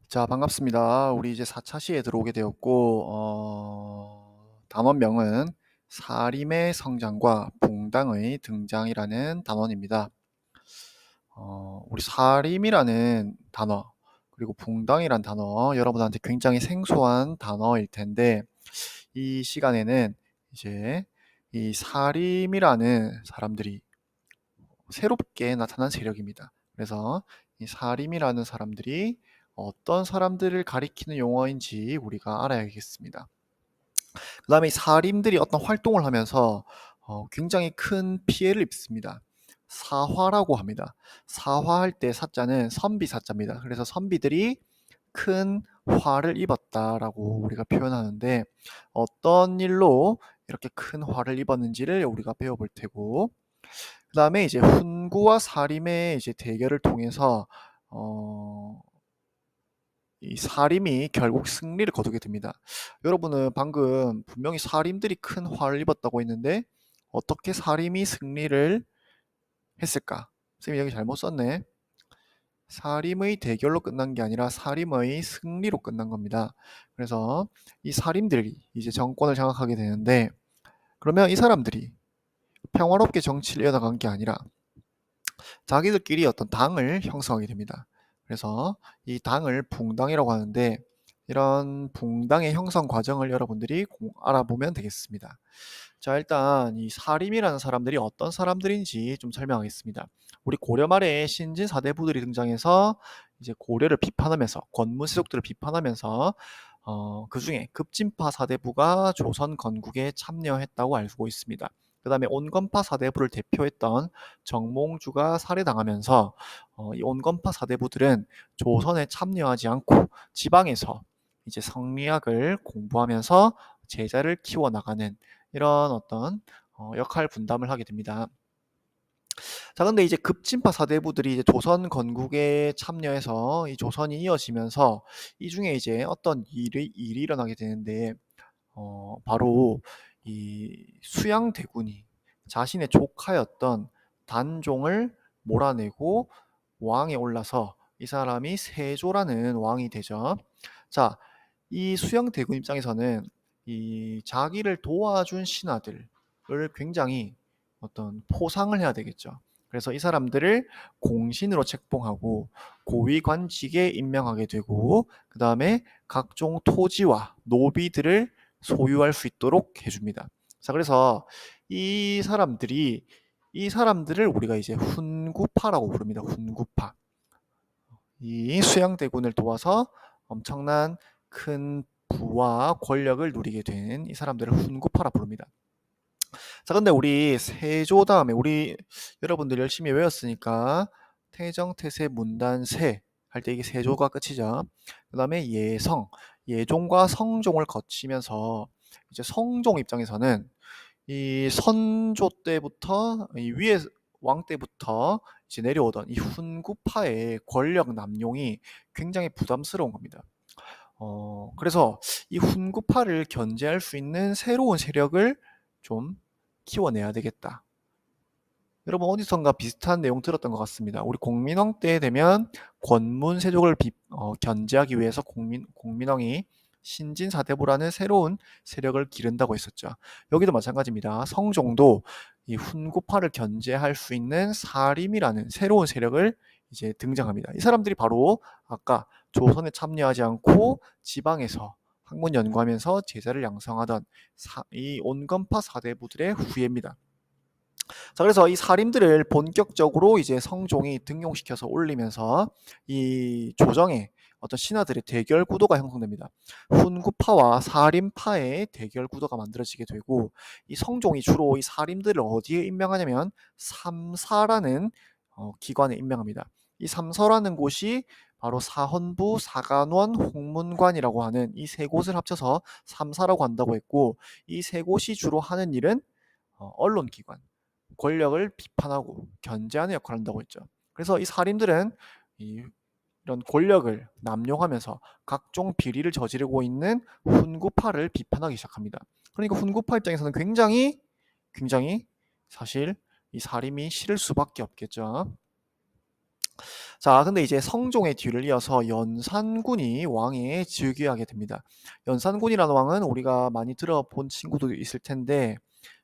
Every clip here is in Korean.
자, 반갑습니다. 우리 이제 4차 시에 들어오게 되었고, 단원명은 사림의 성장과 붕당의 등장이라는 단원입니다. 우리 사림이라는 단어, 그리고 붕당이라는 단어, 여러분한테 굉장히 생소한 단어일 텐데, 이 시간에는 이제 이 사림이라는 사람들이 새롭게 나타난 세력입니다. 그래서 이 사림이라는 사람들이 어떤 사람들을 가리키는 용어인지 우리가 알아야겠습니다. 그 다음에 이 사림들이 어떤 활동을 하면서 굉장히 큰 피해를 입습니다. 사화라고 합니다. 사화할 때 사자는 선비 사자입니다. 그래서 선비들이 큰 화를 입었다라고 우리가 표현하는데, 어떤 일로 이렇게 큰 화를 입었는지를 우리가 배워볼 테고, 그다음에 이제 훈구와 사림의 이제 대결을 통해서 어 이 사림이 결국 승리를 거두게 됩니다. 여러분은 방금 분명히 사림들이 큰 화를 입었다고 했는데 어떻게 사림이 승리를 했을까? 선생님이 여기 잘못 썼네. 사림의 대결로 끝난 게 아니라 사림의 승리로 끝난 겁니다. 그래서 이 사림들이 이제 정권을 장악하게 되는데, 그러면 이 사람들이 평화롭게 정치를 이어나간 게 아니라 자기들끼리 어떤 당을 형성하게 됩니다. 그래서 이 당을 붕당이라고 하는데, 이런 붕당의 형성 과정을 여러분들이 알아보면 되겠습니다. 자, 일단 이 사림이라는 사람들이 어떤 사람들인지 좀 설명하겠습니다. 우리 고려 말에 신진 사대부들이 등장해서 이제 고려를 비판하면서, 권무세족들을 비판하면서 그 중에 급진파 사대부가 조선 건국에 참여했다고 알고 있습니다. 그 다음에 온건파 사대부를 대표했던 정몽주가 살해당하면서 이 온건파 사대부들은 조선에 참여하지 않고 지방에서 이제 성리학을 공부하면서 제자를 키워나가는 이런 어떤 역할 분담을 하게 됩니다. 자, 근데 이제 급진파 사대부들이 이제 조선 건국에 참여해서 이 조선이 이어지면서 이 중에 이제 어떤 일이 일어나게 되는데, 바로 이 수양대군이 자신의 조카였던 단종을 몰아내고 왕에 올라서 이 사람이 세조라는 왕이 되죠. 자, 이 수양대군 입장에서는 이 자기를 도와준 신하들을 굉장히 어떤 포상을 해야 되겠죠. 그래서 이 사람들을 공신으로 책봉하고 고위관직에 임명하게 되고, 그 다음에 각종 토지와 노비들을 소유할 수 있도록 해줍니다. 자, 그래서 이 사람들이 이 사람들을 우리가 이제 훈구파라고 부릅니다. 훈구파. 이 수양대군을 도와서 엄청난 큰 부와 권력을 누리게 된 이 사람들을 훈구파라 부릅니다. 자, 근데 우리 세조 다음에 우리 여러분들 열심히 외웠으니까 태정, 태세, 문단, 세 할 때 이게 세조가 끝이죠. 그 다음에 예성, 예종과 성종을 거치면서 이제 성종 입장에서는 이 선조 때부터 이 위에 왕 때부터 이제 내려오던 이 훈구파의 권력 남용이 굉장히 부담스러운 겁니다. 그래서 이 훈구파를 견제할 수 있는 새로운 세력을 좀 키워내야 되겠다. 여러분 어디선가 비슷한 내용 들었던 것 같습니다. 우리 공민왕 때 되면 권문세족을 견제하기 위해서 공민왕이 신진사대부라는 새로운 세력을 기른다고 했었죠. 여기도 마찬가지입니다. 성종도 이 훈구파를 견제할 수 있는 사림이라는 새로운 세력을 이제 등장합니다. 이 사람들이 바로 아까 조선에 참여하지 않고 지방에서 학문 연구하면서 제자를 양성하던 이 온건파 사대부들의 후예입니다. 자, 그래서 이 사림들을 본격적으로 이제 성종이 등용시켜서 올리면서 이 조정의 어떤 신하들의 대결 구도가 형성됩니다. 훈구파와 사림파의 대결 구도가 만들어지게 되고, 이 성종이 주로 이 사림들을 어디에 임명하냐면 삼사라는 기관에 임명합니다. 이 삼서라는 곳이 바로 사헌부, 사간원, 홍문관이라고 하는 이 세 곳을 합쳐서 삼사라고 한다고 했고, 이 세 곳이 주로 하는 일은 언론기관, 권력을 비판하고 견제하는 역할을 한다고 했죠. 그래서 이 사림들은 이런 권력을 남용하면서 각종 비리를 저지르고 있는 훈구파를 비판하기 시작합니다. 그러니까 훈구파 입장에서는 굉장히 사실 이 사림이 싫을 수밖에 없겠죠. 자, 근데 이제 성종의 뒤를 이어서 연산군이 왕위에 즉위하게 됩니다. 연산군이라는 왕은 우리가 많이 들어본 친구도 있을 텐데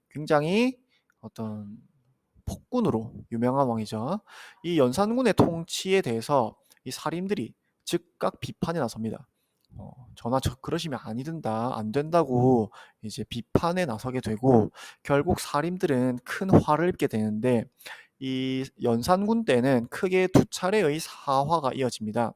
굉장히 어떤 폭군으로 유명한 왕이죠. 이 연산군의 통치에 대해서 이 살인들이 즉각 비판에 나섭니다. 전하 그러시면 아니 된다, 안 된다고 이제 비판에 나서게 되고 결국 살인들은 큰 화를 입게 되는데 이 연산군 때는 크게 두 차례의 사화가 이어집니다.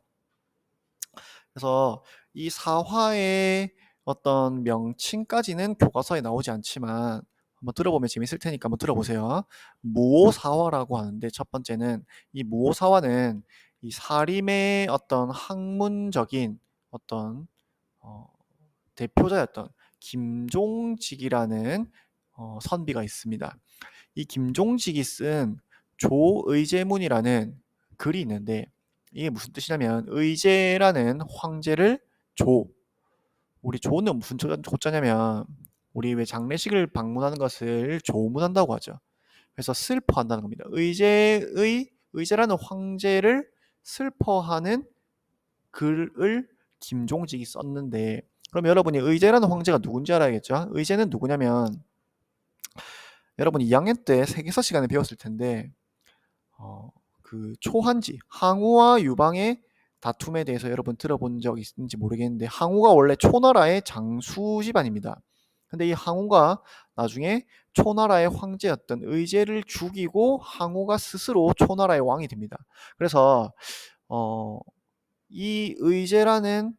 그래서 이 사화의 어떤 명칭까지는 교과서에 나오지 않지만 한번 들어보면 재밌을 테니까 한번 들어보세요. 모사화라고 하는데 첫 번째는 이 모사화는 이 사림의 어떤 학문적인 어떤 어, 대표자였던 김종직이라는 선비가 있습니다. 이 김종직이 쓴 조의제문이라는 글이 있는데 이게 무슨 뜻이냐면 의제라는 황제를 우리 조는 무슨 조자냐면 우리 왜 장례식을 방문하는 것을 조문한다고 하죠. 그래서 슬퍼한다는 겁니다. 의제라는 황제를 슬퍼하는 글을 김종직이 썼는데 그럼 여러분이 의제라는 황제가 누군지 알아야겠죠? 의제는 누구냐면 여러분 2학년 때 세계사 시간에 배웠을 텐데 그 초한지 항우와 유방의 다툼에 대해서 여러분 들어본 적 있는지 모르겠는데 항우가 원래 초나라의 장수 집안입니다. 근데 이 항우가 나중에 초나라의 황제였던 의제를 죽이고 항우가 스스로 초나라의 왕이 됩니다. 그래서 이 의제라는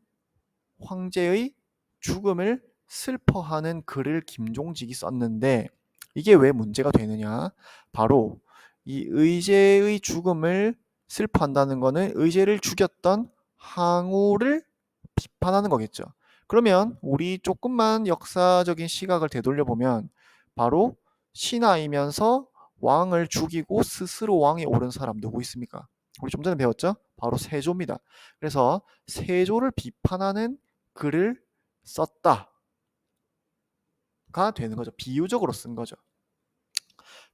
황제의 죽음을 슬퍼하는 글을 김종직이 썼는데 이게 왜 문제가 되느냐? 바로 이 의제의 죽음을 슬퍼한다는 것은 의제를 죽였던 항우를 비판하는 거겠죠. 그러면 우리 조금만 역사적인 시각을 되돌려 보면 바로 신하이면서 왕을 죽이고 스스로 왕에 오른 사람 누구 있습니까? 우리 좀 전에 배웠죠? 바로 세조입니다. 그래서 세조를 비판하는 글을 썼다가 되는 거죠. 비유적으로 쓴 거죠.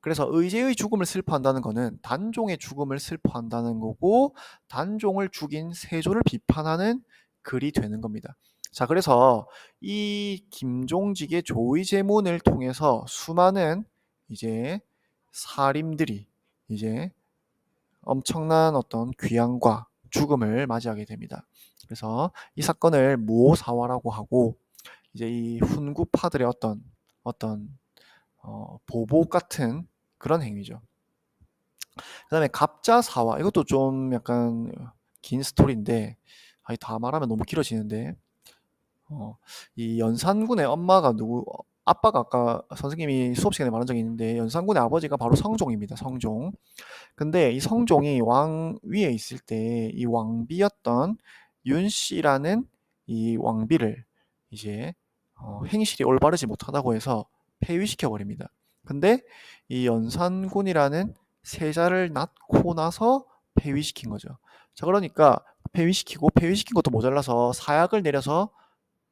그래서 의제의 죽음을 슬퍼한다는 것은 단종의 죽음을 슬퍼한다는 거고 단종을 죽인 세조를 비판하는 글이 되는 겁니다. 자, 그래서 이 김종직의 조의제문을 통해서 수많은 이제 사림들이 이제 엄청난 어떤 귀향과 죽음을 맞이하게 됩니다. 그래서 이 사건을 모사화라고 하고 이제 이 훈구파들의 어떤 보복 같은 그런 행위죠. 그다음에 갑자사화 이것도 좀 약간 긴 스토리인데 다 말하면 너무 길어지는데 이 연산군의 엄마가 아빠가 아까 선생님이 수업 시간에 말한 적이 있는데 연산군의 아버지가 바로 성종입니다. 성종. 근데 이 성종이 왕 위에 있을 때 이 왕비였던 윤 씨라는 이 왕비를 이제 행실이 올바르지 못하다고 해서 폐위시켜 버립니다. 근데 이 연산군이라는 세자를 낳고 나서 폐위시킨 거죠. 자, 그러니까 폐위시킨 것도 모자라서 사약을 내려서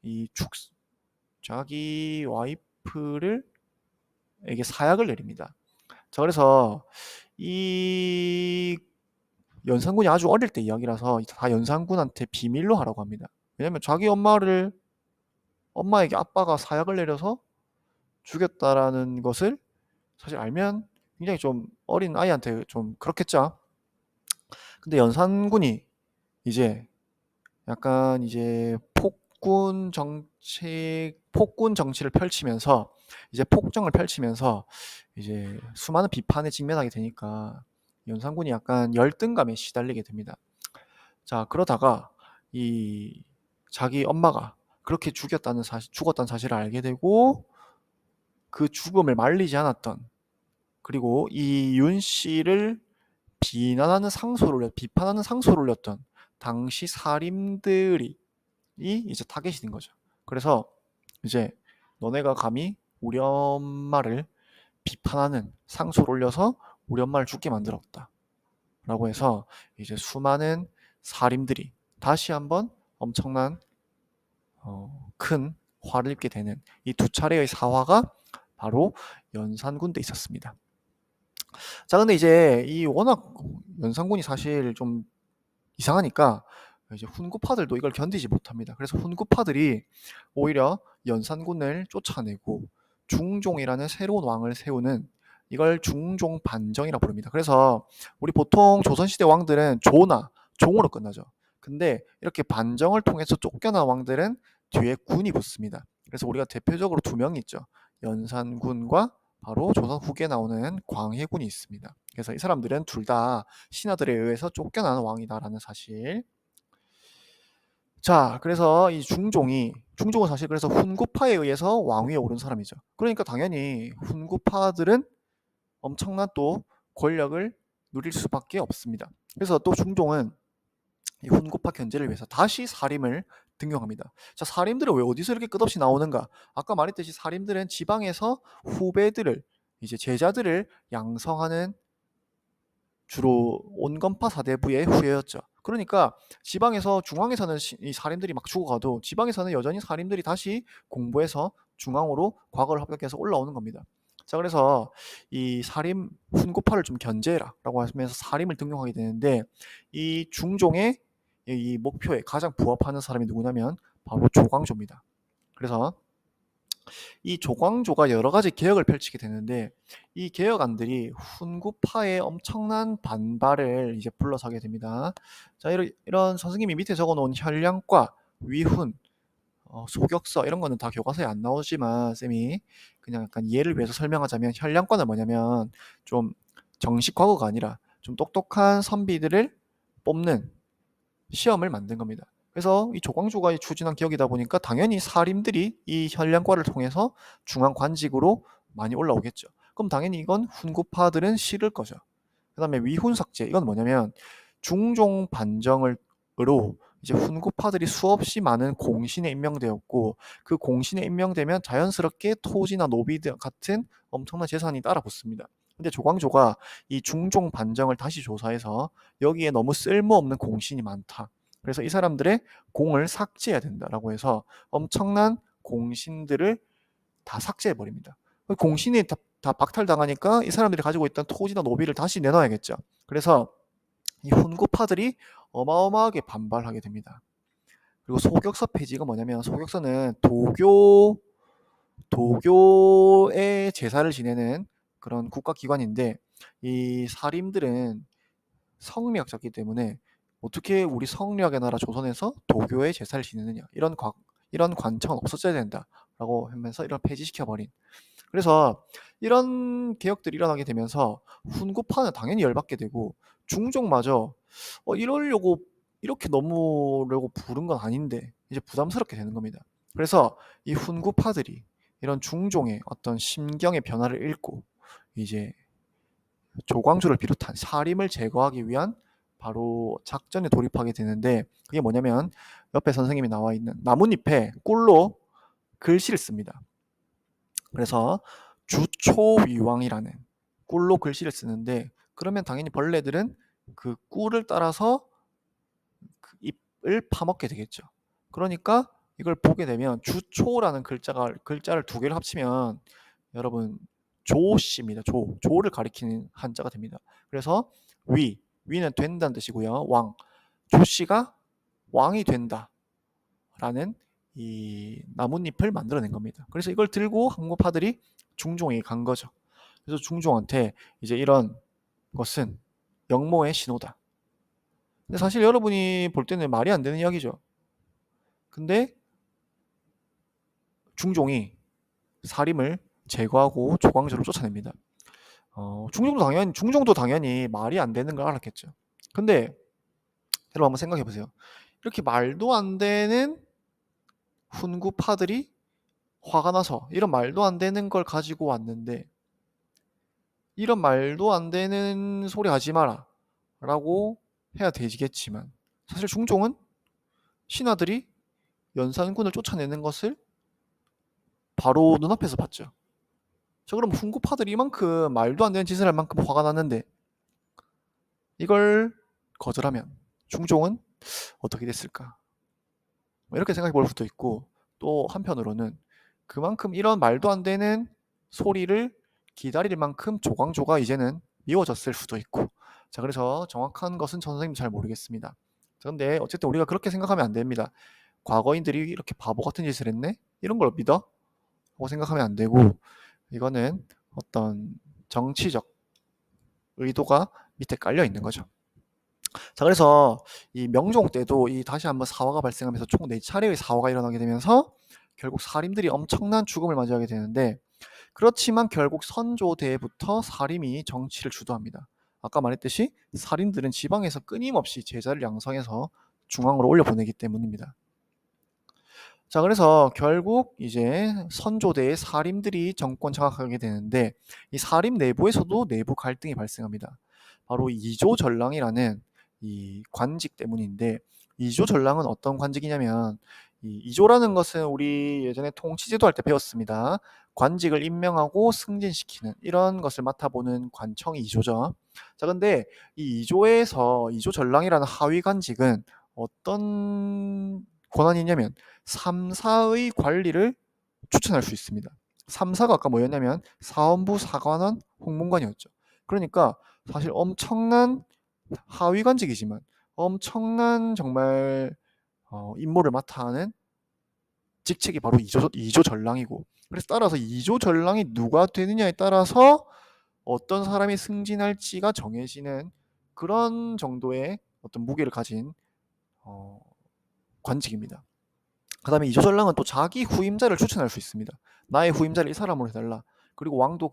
이 자기 와이프를 에게 사약을 내립니다. 자, 그래서 이 연산군이 아주 어릴 때 이야기라서 다 연산군한테 비밀로 하라고 합니다. 왜냐면 자기 엄마에게 아빠가 사약을 내려서 죽였다라는 것을 사실 알면 굉장히 좀 어린 아이한테 좀 그렇겠죠. 근데 연산군이 이제 약간 이제 폭군 정치를 펼치면서 이제 폭정을 펼치면서 이제 수많은 비판에 직면하게 되니까 연산군이 약간 열등감에 시달리게 됩니다. 자, 그러다가 이 자기 엄마가 그렇게 죽었다는 사실을 알게 되고 그 죽음을 말리지 않았던 그리고 이 윤 씨를 비판하는 상소를 올렸던 당시 살인들이 이제 타겟이 된 거죠. 그래서 이제 너네가 감히 우리 엄마를 비판하는 상소를 올려서 우리 엄마를 죽게 만들었다. 라고 해서 이제 수많은 살인들이 다시 한번 엄청난 큰 화를 입게 되는 이 두 차례의 사화가 바로 연산군 때 있었습니다. 자, 근데 이제 이 워낙 연산군이 사실 좀 이상하니까 이제 훈구파들도 이걸 견디지 못합니다. 그래서 훈구파들이 오히려 연산군을 쫓아내고 중종이라는 새로운 왕을 세우는, 이걸 중종반정이라고 부릅니다. 그래서 우리 보통 조선시대 왕들은 조나 종으로 끝나죠. 근데 이렇게 반정을 통해서 쫓겨난 왕들은 뒤에 군이 붙습니다. 그래서 우리가 대표적으로 두 명이 있죠. 연산군과 바로 조선 후기에 나오는 광해군이 있습니다. 그래서 이 사람들은 둘 다 신하들에 의해서 쫓겨난 왕이다라는 사실. 자, 그래서 이 중종은 사실 그래서 훈구파에 의해서 왕위에 오른 사람이죠. 그러니까 당연히 훈구파들은 엄청난 또 권력을 누릴 수밖에 없습니다. 그래서 또 중종은 이 훈구파 견제를 위해서 다시 사림을 등용합니다. 자, 사림들은 왜 어디서 이렇게 끝없이 나오는가? 아까 말했듯이 사림들은 지방에서 후배들을, 이제 제자들을 양성하는 주로 온건파 사대부의 후예였죠. 그러니까 지방에서, 중앙에서는 이 살인들이 막 죽어가도 지방에서는 여전히 살인들이 다시 공부해서 중앙으로 과거를 합격해서 올라오는 겁니다. 자, 그래서 이 사림 훈구파를 좀 견제해라라고 하면서 사림을 등용하게 되는데, 이 중종의 이 목표에 가장 부합하는 사람이 누구냐면 바로 조광조입니다. 그래서 이 조광조가 여러 가지 개혁을 펼치게 되는데, 이 개혁안들이 훈구파의 엄청난 반발을 이제 불러서게 됩니다. 자, 이런 선생님이 밑에 적어놓은 현량과 위훈, 소격서 이런 거는 다 교과서에 안 나오지만 쌤이 그냥 약간 이해를 위해서 설명하자면, 현량과는 뭐냐면 좀 정식 과거가 아니라 좀 똑똑한 선비들을 뽑는 시험을 만든 겁니다. 그래서 이 조광조가 추진한 기억이다 보니까 당연히 사림들이 이 현량과를 통해서 중앙 관직으로 많이 올라오겠죠. 그럼 당연히 이건 훈구파들은 싫을 거죠. 그 다음에 위훈삭제, 이건 뭐냐면 중종 반정으로 이제 훈구파들이 수없이 많은 공신에 임명되었고, 그 공신에 임명되면 자연스럽게 토지나 노비 같은 엄청난 재산이 따라 붙습니다. 근데 조광조가 이 중종 반정을 다시 조사해서 여기에 너무 쓸모없는 공신이 많다, 그래서 이 사람들의 공을 삭제해야 된다라고 해서 엄청난 공신들을 다 삭제해 버립니다. 공신이 다 박탈당하니까 이 사람들이 가지고 있던 토지나 노비를 다시 내놔야겠죠. 그래서 이 훈구파들이 어마어마하게 반발하게 됩니다. 그리고 소격서 폐지가 뭐냐면, 소격서는 도교의 제사를 지내는 그런 국가기관인데, 이 사림들은 성리학자이기 때문에 어떻게 우리 성리학의 나라 조선에서 도교의 제사를 지내느냐, 이런 관청은 없었어야 된다라고 하면서 이런 폐지시켜버린. 그래서 이런 개혁들이 일어나게 되면서 훈구파는 당연히 열받게 되고, 중종마저 이러려고 이렇게 넘으려고 부른 건 아닌데 이제 부담스럽게 되는 겁니다. 그래서 이 훈구파들이 이런 중종의 어떤 심경의 변화를 읽고 이제 조광조를 비롯한 사림을 제거하기 위한 바로 작전에 돌입하게 되는데, 그게 뭐냐면 옆에 선생님이 나와 있는 나뭇잎에 꿀로 글씨를 씁니다. 그래서 주초위왕이라는 꿀로 글씨를 쓰는데, 그러면 당연히 벌레들은 그 꿀을 따라서 그 잎을 파먹게 되겠죠. 그러니까 이걸 보게 되면 주초라는 글자를 두 개를 합치면 여러분 조씨입니다. 조를 가리키는 한자가 됩니다. 그래서 위는 된다는 뜻이고요. 조씨가 왕이 된다라는 이 나뭇잎을 만들어낸 겁니다. 그래서 이걸 들고 항구파들이 중종에게 간 거죠. 그래서 중종한테 이제 이런 것은 영모의 신호다. 근데 사실 여러분이 볼 때는 말이 안 되는 이야기죠. 근데 중종이 사림을 제거하고 조광조를 쫓아냅니다. 중종도 당연히 말이 안 되는 걸 알았겠죠. 근데 여러분 한번 생각해 보세요. 이렇게 말도 안 되는 훈구파들이 화가 나서 이런 말도 안 되는 걸 가지고 왔는데, 이런 말도 안 되는 소리 하지 마라 라고 해야 되겠지만, 사실 중종은 신하들이 연산군을 쫓아내는 것을 바로 눈앞에서 봤죠. 자, 그럼 훈구파들이 이만큼 말도 안 되는 짓을 할 만큼 화가 났는데 이걸 거절하면 중종은 어떻게 됐을까? 뭐 이렇게 생각해 볼 수도 있고, 또 한편으로는 그만큼 이런 말도 안 되는 소리를 기다릴 만큼 조광조가 이제는 미워졌을 수도 있고. 자, 그래서 정확한 것은 저 선생님도 잘 모르겠습니다. 자, 근데 어쨌든 우리가 그렇게 생각하면 안 됩니다. '과거인들이 이렇게 바보 같은 짓을 했네? 이런 걸 믿어?' 라고 생각하면 안 되고, 이거는 어떤 정치적 의도가 밑에 깔려 있는 거죠. 자, 그래서 이 명종 때도 이 다시 한번 사화가 발생하면서 총 4차례의 사화가 일어나게 되면서 결국 사림들이 엄청난 죽음을 맞이하게 되는데, 그렇지만 결국 선조대부터 사림이 정치를 주도합니다. 아까 말했듯이 사림들은 지방에서 끊임없이 제자를 양성해서 중앙으로 올려보내기 때문입니다. 자, 그래서 결국 이제 선조대의 사림들이 정권 장악하게 되는데, 이 사림 내부에서도 내부 갈등이 발생합니다. 바로 이조전랑이라는 이 관직 때문인데, 이조전랑은 어떤 관직이냐면, 이 이조라는 것은 우리 예전에 통치제도 할 때 배웠습니다. 관직을 임명하고 승진시키는 이런 것을 맡아보는 관청이 이조죠. 자, 근데 이 이조에서 이조전랑이라는 하위 관직은 어떤 권한이 있냐면 3사의 관리를 추천할 수 있습니다. 3사가 아까 뭐였냐면 사원부, 사관원, 홍문관이었죠. 그러니까 사실 엄청난 하위관직이지만 엄청난 정말 임무를 맡아 하는 직책이 바로 이조전랑이고, 그래서 따라서 이조전랑이 누가 되느냐에 따라서 어떤 사람이 승진할지가 정해지는 그런 정도의 어떤 무게를 가진 관직입니다. 그 다음에 이조전랑은 또 자기 후임자를 추천할 수 있습니다. 나의 후임자를 이 사람으로 해달라. 그리고 왕도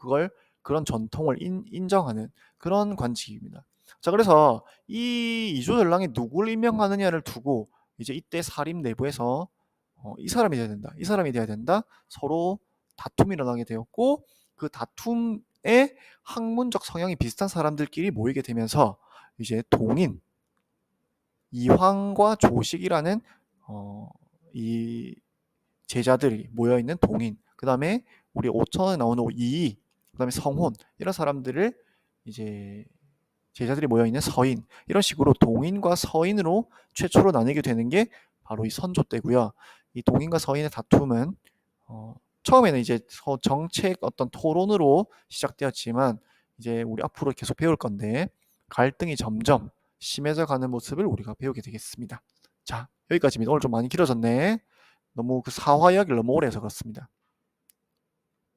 그런 전통을 인정하는 그런 관직입니다. 자, 그래서 이 이조전랑이 누구를 임명하느냐를 두고 이제 이때 사림 내부에서 이 사람이 돼야 된다, 이 사람이 돼야 된다, 서로 다툼이 일어나게 되었고, 그 다툼에 학문적 성향이 비슷한 사람들끼리 모이게 되면서 이제 동인, 이황과 조식이라는 이 제자들이 모여있는 동인, 그 다음에 우리 5천원에 나오는 이이, 그 다음에 성혼, 이런 사람들을 이제 제자들이 모여있는 서인, 이런 식으로 동인과 서인으로 최초로 나뉘게 되는 게 바로 이 선조 때고요. 이 동인과 서인의 다툼은 처음에는 이제 정책 어떤 토론으로 시작되었지만 이제 우리 앞으로 계속 배울 건데 갈등이 점점 심해져 가는 모습을 우리가 배우게 되겠습니다. 자, 여기까지입니다. 오늘 좀 많이 길어졌네. 너무 그 사화 이야기를 너무 오래 해서 그렇습니다.